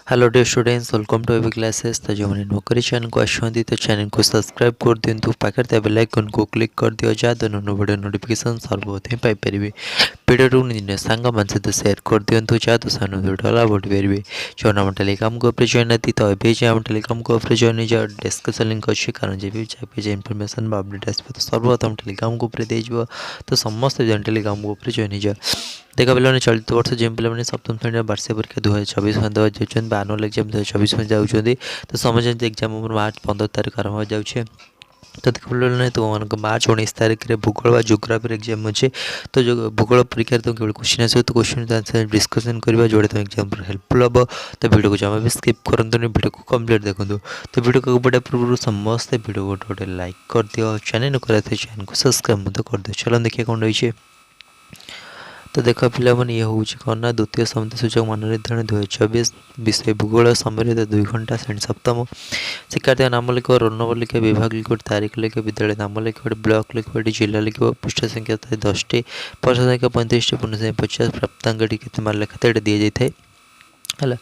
Hello dear students, welcome to AV classes. तो जो मैंने नौकरी चैनल को आसती तो चैनल को सब्सक्राइब कर दिंतु, पाखे बेल आइकन को क्लिक कर दियो जहाँद्वारा नुआ वीडियो नोटिफिकेशन सर्वप्रथम पाइपर। वीडियो निज सांग मान सहित सेयार कर दिंतु जहाँद्वारा सान वीडियो बढ़ी पारे। जो आम टेलीग्राम ग्रुप जॉइन आती तो ये आम टेलीग्राम ग्रुप जॉइन हो डिस्क्रिप्शन लिंक अच्छी, कारण जब भी इनफर्मेशन अपडेट आस तो सर्वप्रथम टेलीग्राम ग्रुप तो समस्त टेलीग्राम ग्रुप जॉइन हो। देखा पे चलित वर्ष जो पे सप्तम श्रेणी वार्षिक परीक्षा 2024 देवा जाऊँ आनुअल एग्जाम 2024 में जाऊँगी। तो समझ एग्जाम मार्च 15 तारीख आरंभ हो जाए। तो देख पे तुम मार्च 19 तारीख में भूगोल व जोग्राफी एग्जाम अच्छे। तो जो भूगोल परीक्षा तुम केवल क्वेश्चन आस तो क्वेश्चन आंसर डिस्कसन करवा जोड़े तुम एग्जाम हेल्पफुल हम। तो वीडियो को जमा भी स्किप करूँ, वीडियो को कंप्लीट देखो। तो वीडियो को बढ़िया पूर्व समस्त वीडियो गोटे गोटे लाइक कर दियो, चैनल चैनल को सब्सक्राइब कर दियो। चलो देखिए कौन रही। तो देख पे ये हूँ कौन ना द्वितीय समिति सूचक मान निर्धारण 2024 विषय भूगोल संबंधित 2 घंटा श्रेणी सप्तम। शिक्षार्थी नाम लिख, रोल नंबर लिख, विभाग लिख, तारीख लिख, विद्यालय नाम लिख, ब्लॉक लिख, जिला लिख, पृष्ठ संख्या 10टी, पृष्ठ संख्या 35टी, पूर्ण संख्या 50, प्राप्तांक के मार्क लिखा था दी जाए है।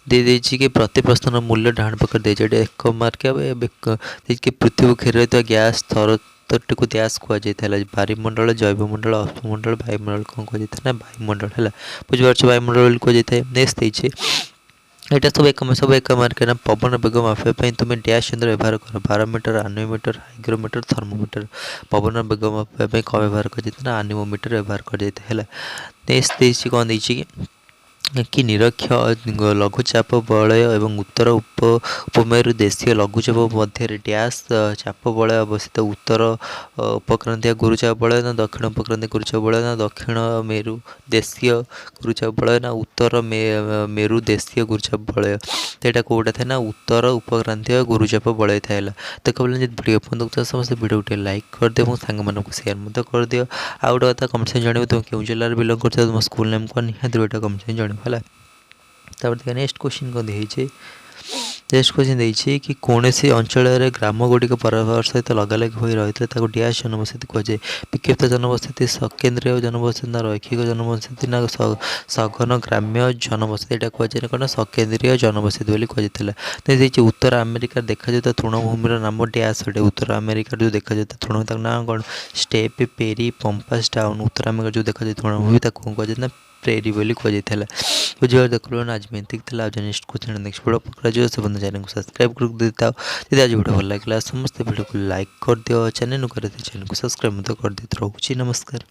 दी देछि कि प्रति प्रश्न मूल्य डाण पक्ष दी जाए 1 मार्क। कि पृथ्वी घेर गैस थरटी को गैस कहुई बारिमंडल, जैवमंडल, अश्ममंडल, वायुमंडल कौन कहुई वायुमंडल है। बुझीपार वायुमंडल कहुई। नेक्स्ट देछि यहाँ सब एक मार्क ना। पवन बेग मापिया तुम डैश यंत्र व्यवहार कर 12 मीटर, आनिमोमीटर, हाइग्रोमीटर, थर्मोमीटर। पवन बेग मापिया कौन व्यवहार कर आनिमोमीटर व्यवहार कर। नेक्स्ट कौन देछि कि निरक्ष लघुचाप बलय एवं उत्तर उपमेरु देशीय लघुचाप मध्य डैश चाप बलय अवस्थित उत्तर उपक्रांतीय गुरुचाप बलय ना दक्षिण उपक्रांतीय गुरुचाप बलय ना दक्षिण मेरु देशीय गुरुचाप बलय ना उत्तर मेरु देशीय गुरुचाप बलय। तो यहाँ कौटा था ना उत्तर उपक्रांतीय गुरुचाप बलय था। देख बोले वीडियो अपन समस्त वीडियो गोटे लाइक कर दियो, सांग मान को सेयार कर दियो। आ गोटे कथा कमेंट से जानव तुम क्यों जिले बिलंग कर तुम स्कूल नेम कौन निहत वीडियो कमेंट से जानव है। देखिए नेक्स्ट क्वेश्चन कौन देखिए। नेक्स्ट क्वेश्चन देखिए कि कौन सी अंचल ग्राम गुड़िक परस्पर सहित लगालग हो रही है डैश जनबसति कहुए। विक्षिप्त जनबसति, सकेन्द्रीय जनबसति ना रैखिक जनबसति ना सघन ग्राम्य जनबसति। यहाँ कहुए कौन सकेन्द्रीय जनबसति बोली कहुई। उत्तर अमेरिका देखा जाता तृणभूमि नाम डैश अटे। उत्तर अमेरिका जो देखा जाता तृण ना कौन स्टेप पेरी पंपास डाउन। उत्तर अमेरिका जो देखा जाए तृणभूमि कौन कहुए प्रेरी बोली कहुई। बुझे देख लो आज में नेक्स्ट क्वेश्चन नेक्स्ट वीडियो पकड़ा जो से बंद चैनल को सब्सक्राइब कर देता। यदि आज वीडियो भल लगा समस्त वीडियो को लाइक कर दियो, चैनल को सब्सक्राइब कर देते। रोचे नमस्कार।